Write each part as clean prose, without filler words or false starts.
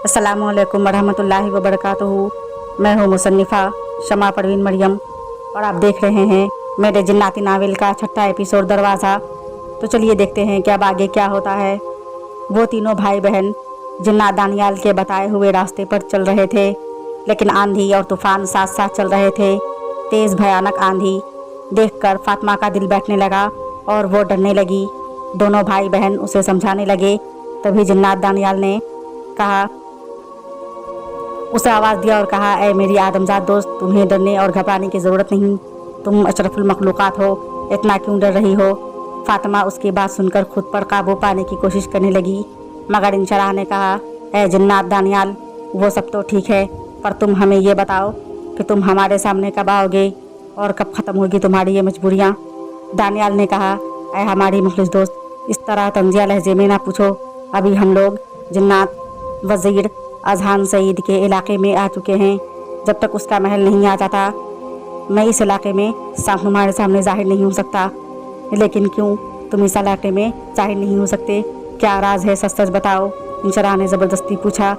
अस्सलामुअलैकुम वरहमतुल्लाहि वबरकातुहू। मैं हूँ मुसन्निफ़ा शमा परवीन मरियम और आप देख रहे हैं मेरे जिन्नाती नावल का छठा एपिसोड दरवाज़ा। तो चलिए देखते हैं कि अब आगे क्या होता है। वो तीनों भाई बहन जिन्नात दानियाल के बताए हुए रास्ते पर चल रहे थे, लेकिन आंधी और तूफ़ान साथ साथ चल रहे थे। तेज़ भयानक आंधी देखकर फातिमा का दिल बैठने लगा और वो डरने लगी। दोनों भाई बहन उसे समझाने लगे। तभी जिन्नात दानियाल ने कहा, उसे आवाज़ दिया और कहा, ऐ मेरी आदमजाद दोस्त, तुम्हें डरने और घबराने की ज़रूरत नहीं। तुम अशरफुल मखलूक़ात हो, इतना क्यों डर रही हो। फातिमा उसकी बात सुनकर खुद पर काबू पाने की कोशिश करने लगी, मगर इंशराह ने कहा, ऐ जिन्नात दानियाल, वो सब तो ठीक है, पर तुम हमें ये बताओ कि तुम हमारे सामने कब आओगे और कब ख़त्म होगी तुम्हारी ये मजबूरियाँ। दानियाल ने कहा, ऐ हमारी मुखलिस दोस्त, इस तरह तंजिया लहजे में ना पूछो। अभी हम लोग जिन्नात वज़ीर अजहान सईद के इलाके में आ चुके हैं। जब तक उसका महल नहीं आ जाता, मैं इस इलाके में तुम्हारे सामने ज़ाहिर नहीं हो सकता। लेकिन क्यों तुम इस इलाके में ज़ाहिर नहीं हो सकते? क्या राज है, सच सच बताओ। इंशराह ने ज़बरदस्ती पूछा।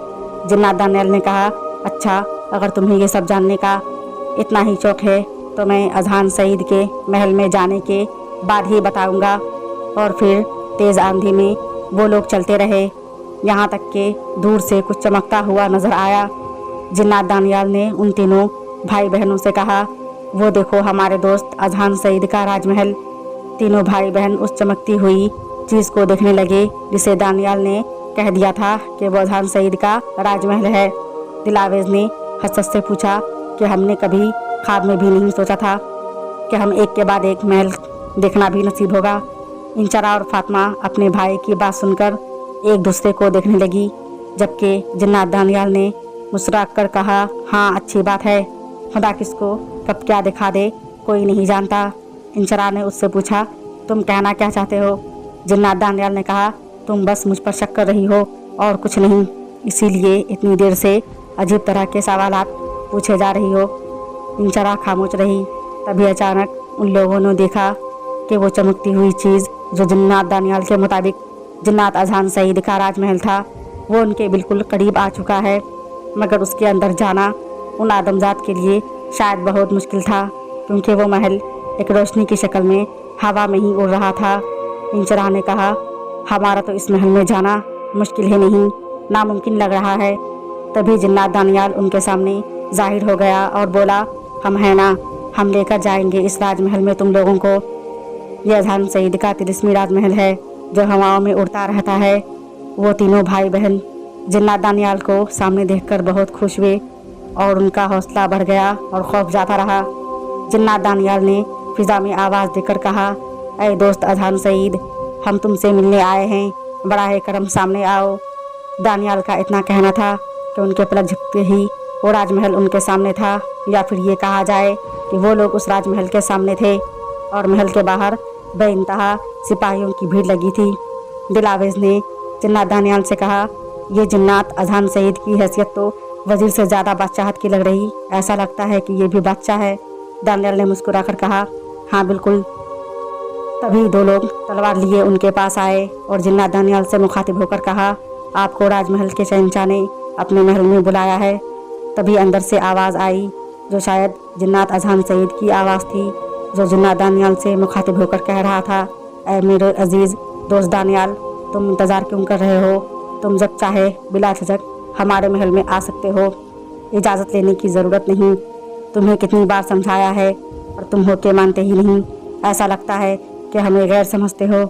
जिन्नात दानियाल ने कहा, अच्छा, अगर तुम्हें ये सब जानने का इतना ही शौक़ है तो मैं अजहान सईद के महल में जाने के बाद ही बताऊँगा। और फिर तेज़ आंधी में वो लोग चलते रहे, यहाँ तक कि दूर से कुछ चमकता हुआ नज़र आया। जिन्नात दानियाल ने उन तीनों भाई बहनों से कहा, वो देखो हमारे दोस्त अजहान सईद का राजमहल। तीनों भाई बहन उस चमकती हुई चीज़ को देखने लगे जिसे दानियाल ने कह दिया था कि वो अजहान सईद का राजमहल है। दिलावेज़ ने हसरत से पूछा कि हमने कभी ख्वाब में भी नहीं सोचा था कि हम एक के बाद एक महल देखना भी नसीब होगा। इंशराह और फातिमा अपने भाई की बात सुनकर एक दूसरे को देखने लगी, जबकि जिन्नात दानियाल ने मुस्कुरा कर कहा, हाँ, अच्छी बात है, खुदा किसको कब क्या दिखा दे कोई नहीं जानता। इंशराह ने उससे पूछा, तुम कहना क्या चाहते हो। जिन्नात दानियाल ने कहा, तुम बस मुझ पर शक कर रही हो और कुछ नहीं, इसीलिए इतनी देर से अजीब तरह के सवालात पूछे जा रही हो। इंशराह खामोश रही। तभी अचानक उन लोगों ने देखा कि वो चमकती हुई चीज़ जो जिन्नात दानियाल के मुताबिक जिन्नात अजहान सईद का राजमहल था, वो उनके बिल्कुल करीब आ चुका है। मगर उसके अंदर जाना उन आदमजात के लिए शायद बहुत मुश्किल था, क्योंकि वो महल एक रोशनी की शक्ल में हवा में ही उड़ रहा था। इंशराह ने कहा, हमारा तो इस महल में जाना मुश्किल ही नहीं, नामुमकिन लग रहा है। तभी जिन्नात दानियाल उनके सामने ज़ाहिर हो गया और बोला, हम हैं ना, हम लेकर जाएंगे इस राजमहल में तुम लोगों को। यह अजहान सईद का तिलिस्मी राजमहल है जो हवाओं में उड़ता रहता है। वो तीनों भाई बहन जिन्नात दानियाल को सामने देखकर बहुत खुश हुए और उनका हौसला बढ़ गया और खौफ जाता रहा। जिन्नात दानियाल ने फिज़ा में आवाज़ देकर कहा, ऐ दोस्त अजहान सईद, हम तुमसे मिलने आए हैं, बड़ा करम सामने आओ। दानियाल का इतना कहना था कि उनके पलक झपकते ही वो राजमहल उनके सामने था, या फिर ये कहा जाए कि वो लोग उस राजमहल के सामने थे और महल के बाहर बेइंतहा सिपाहियों की भीड़ लगी थी। दिलावेज़ ने जिन्नात दानियाल से कहा, ये जिन्नात अजहान सईद की हैसियत तो वज़ीर से ज़्यादा बादशाहत की लग रही, ऐसा लगता है कि ये भी बादशाह है। दानियाल ने मुस्कुरा कर कहा, हाँ बिल्कुल। तभी दो लोग तलवार लिए उनके पास आए और जिन्नात दानियाल से मुखातिब होकर कहा, आपको राजमहल के शहंशाह ने अपने महल में बुलाया है। तभी अंदर से आवाज़ आई जो शायद जिन्नात अजहान सईद की आवाज़ थी, जो जिन्नात दानियाल से मुखातिब होकर कह रहा था, ऐ मेरे अजीज़ दोस्त दानियाल, तुम इंतज़ार क्यों कर रहे हो। तुम जब चाहे बिला झिझक हमारे महल में आ सकते हो, इजाज़त लेने की ज़रूरत नहीं। तुम्हें कितनी बार समझाया है और तुम होके मानते ही नहीं, ऐसा लगता है कि हमें गैर समझते हो।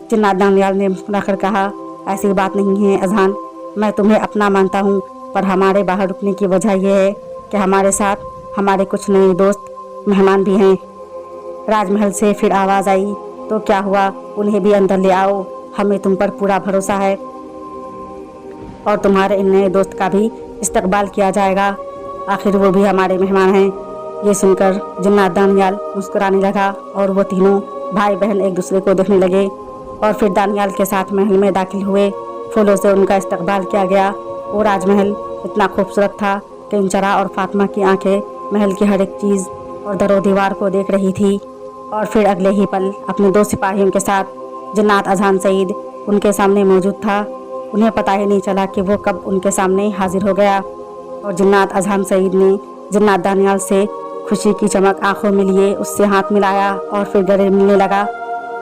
जिन्नात दानियाल ने मुस्कुरा कर कहा, ऐसी बात नहीं है अजहान, मैं तुम्हें अपना मानता हूँ, पर हमारे बाहर रुकने की वजह यह है कि हमारे साथ हमारे कुछ नए दोस्त मेहमान भी हैं। राजमहल से फिर आवाज़ आई, तो क्या हुआ, उन्हें भी अंदर ले आओ, हमें तुम पर पूरा भरोसा है और तुम्हारे इन नए दोस्त का भी इस्तकबाल किया जाएगा, आखिर वो भी हमारे मेहमान हैं। ये सुनकर जिन्नात दानियाल मुस्कुराने लगा और वो तीनों भाई बहन एक दूसरे को देखने लगे और फिर दानियाल के साथ महल में दाखिल हुए। फूलों से उनका इस्तकबाल किया गया। वो राजमहल इतना खूबसूरत था कि इंशराह और फातिमा की आंखें महल की हर एक चीज़ और दरो दीवार को देख रही थी। और फिर अगले ही पल अपने दो सिपाहियों के साथ जिन्नात अजहान सईद उनके सामने मौजूद था। उन्हें पता ही नहीं चला कि वो कब उनके सामने हाजिर हो गया। और जिन्नात अजहम सईद ने जिन्नात दानियाल से खुशी की चमक आंखों में लिए उससे हाथ मिलाया और फिर गले मिलने लगा।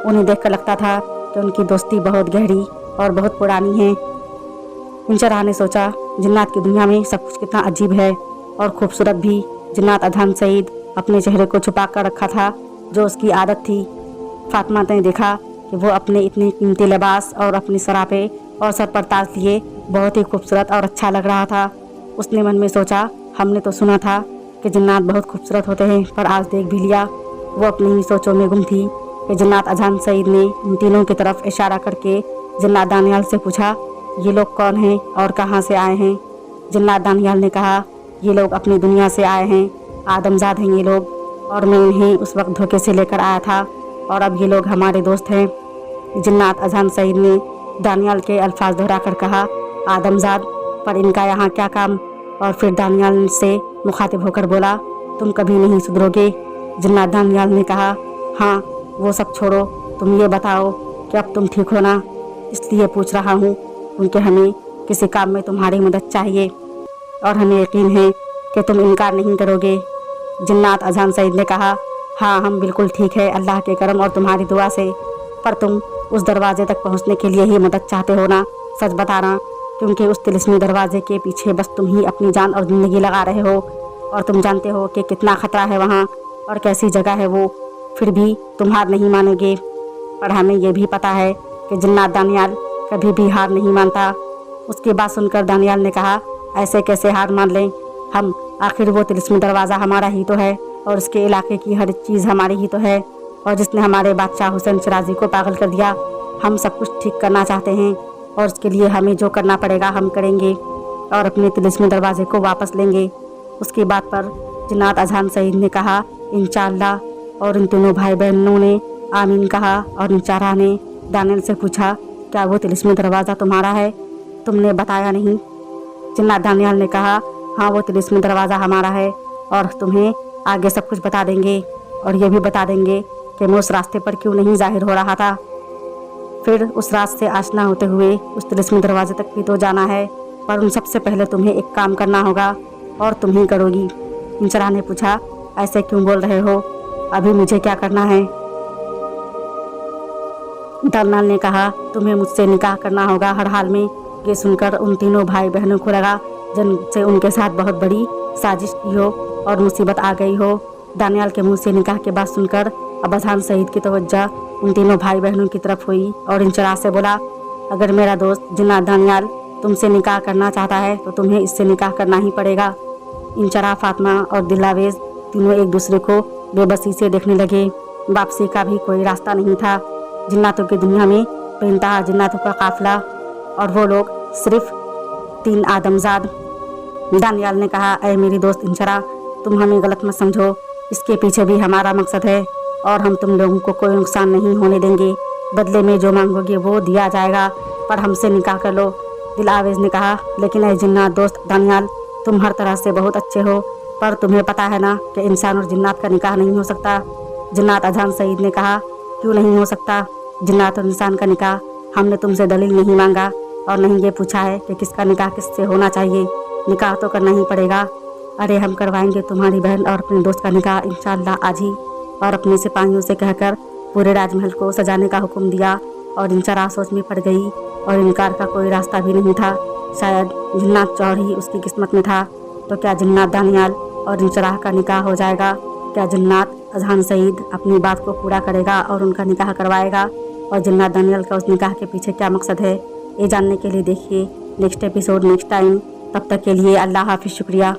उन्हें देखकर लगता था कि उनकी दोस्ती बहुत गहरी और बहुत पुरानी है। इंचराह ने सोचा, जिन्नात की दुनिया में सब कुछ कितना अजीब है और खूबसूरत भी। जिन्नात अजहम सईद अपने चेहरे को छुपा कर रखा था, जो उसकी आदत थी। फातिमा ने देखा कि वो अपने इतने कीमती लिबास और अपनी सरापे और सर पर ताज लिए बहुत ही खूबसूरत और अच्छा लग रहा था। उसने मन में सोचा, हमने तो सुना था कि जिन्नात बहुत खूबसूरत होते हैं, पर आज देख भी लिया। वो अपनी ही सोचों में गुम थी कि जिन्नात अजहम सईद ने उन तीनों की तरफ इशारा करके जिन्नात दानियाल से पूछा, ये लोग कौन हैं और कहाँ से आए हैं? जिन्नात दानियाल ने कहा, ये लोग अपनी दुनिया से आए हैं, आदमजाद हैं ये लोग, और मैं इन्हें उस वक्त धोखे से लेकर आया था और अब ये लोग हमारे दोस्त हैं। जिन्नात अजहम सईद ने दानियाल के अल्फाज दोहरा कर कहा, आदमजाद, पर इनका यहाँ क्या काम? और फिर दानियाल से मुखातिब होकर बोला, तुम कभी नहीं सुधरोगे। जिन्नात दानियाल ने कहा, हाँ वो सब छोड़ो, तुम ये बताओ कि अब तुम ठीक हो ना? इसलिए पूछ रहा हूँ क्योंकि हमें किसी काम में तुम्हारी मदद चाहिए और हमें यकीन है कि तुम इनकार नहीं करोगे। जिन्नात अजहम सईद ने कहा, हाँ हम बिल्कुल ठीक है अल्लाह के करम और तुम्हारी दुआ से। पर तुम उस दरवाजे तक पहुँचने के लिए ही मदद चाहते हो ना? सच बताना, क्योंकि उस तिलिस्मी दरवाजे के पीछे बस तुम ही अपनी जान और ज़िंदगी लगा रहे हो और तुम जानते हो कि कितना ख़तरा है वहाँ और कैसी जगह है वो, फिर भी तुम हार नहीं मानोगे। पर हमें ये भी पता है कि जिन्नात दानियाल कभी भी हार नहीं मानता। उसकी बात सुनकर दानियाल ने कहा, ऐसे कैसे हार मान लें हम? आखिर वो तिलिस्मी दरवाज़ा हमारा ही तो है और उसके इलाके की हर चीज़ हमारी ही तो है, और जिसने हमारे बादशाह हुसैन शराजी को पागल कर दिया। हम सब कुछ ठीक करना चाहते हैं और उसके लिए हमें जो करना पड़ेगा हम करेंगे और अपने तिलिस्मी दरवाजे को वापस लेंगे। उसकी बात पर जिन्नात अजहम सईद ने कहा, इंशाअल्लाह, और इन तीनों भाई बहनों ने आमीन कहा। और इंचारा ने दानियाल से पूछा, क्या वो तिलिस्मी दरवाज़ा तुम्हारा है? तुमने बताया नहीं। जिन्नात दानियाल ने कहा, हाँ वो तिलिस्मी दरवाज़ा हमारा है और तुम्हें आगे सब कुछ बता देंगे और ये भी बता देंगे कि मैं उस रास्ते पर क्यों नहीं जाहिर हो रहा था। फिर उस रास्ते से आशना होते हुए उस तिलिस्मी दरवाजे तक भी तो जाना है, पर उन सबसे पहले तुम्हें एक काम करना होगा और तुम ही करोगी। इंचरा ने पूछा, ऐसे क्यों बोल रहे हो? अभी मुझे क्या करना है? दानियाल ने कहा, तुम्हें मुझसे निकाह करना होगा हर हाल में। ये सुनकर उन तीनों भाई बहनों को लगा जिनसे उनके साथ बहुत बड़ी साजिश की हो और मुसीबत आ गई हो। दानियाल के मुंह से निकाह के बात सुनकर अब अजहम सईद की तवज्जो उन तीनों भाई बहनों की तरफ हुई और इंचरा से बोला, अगर मेरा दोस्त जिन्नात दानियाल तुमसे निकाह करना चाहता है तो तुम्हें इससे निकाह करना ही पड़ेगा। इंचरा, फातिमा और दिलावेज तीनों एक दूसरे को बेबसी से देखने लगे। वापसी का भी कोई रास्ता नहीं था। जिन्नातों की दुनिया में बेइंतहा जिन्नातों का काफिला और वो लोग सिर्फ 3 आदमजाद। दानियाल ने कहा, ऐ मेरी दोस्त इंचरा, तुम हमें गलत मत समझो, इसके पीछे भी हमारा मकसद है और हम तुम लोगों को कोई नुकसान नहीं होने देंगे। बदले में जो मांगोगे वो दिया जाएगा, पर हमसे निकाह कर लो। दिलावेज ने कहा, लेकिन ऐ जिन्नात दोस्त दानियाल, तुम हर तरह से बहुत अच्छे हो, पर तुम्हें पता है ना कि इंसान और जिन्नात का निकाह नहीं हो सकता। जिन्नात अजहम सईद ने कहा, क्यों नहीं हो सकता? जिन्नात और इंसान का निकाह हमने तुमसे दलील नहीं मांगा और नहीं ये पूछा है कि किसका निकाह किससे होना चाहिए। निकाह तो करना ही पड़ेगा। अरे हम करवाएंगे तुम्हारी बहन और अपने दोस्त का निकाह इंशाअल्लाह आज ही। और अपने सिपाहियों से कहकर पूरे राजमहल को सजाने का हुक्म दिया और इंचरा सोच में पड़ गई और इनकार का कोई रास्ता भी नहीं था। शायद जिन्नात चौर ही उसकी किस्मत में था। तो क्या जिन्नात दानियाल और इंचरा का निकाह हो जाएगा? क्या जिन्नात अजहम सईद अपनी बात को पूरा करेगा और उनका निकाह करवाएगा? और जिन्नात दानियाल का उस निकाह के पीछे क्या मकसद है, ये जानने के लिए देखिए नेक्स्ट एपिसोड नेक्स्ट टाइम। तब तक के लिए अल्लाह हाफिज़, शुक्रिया।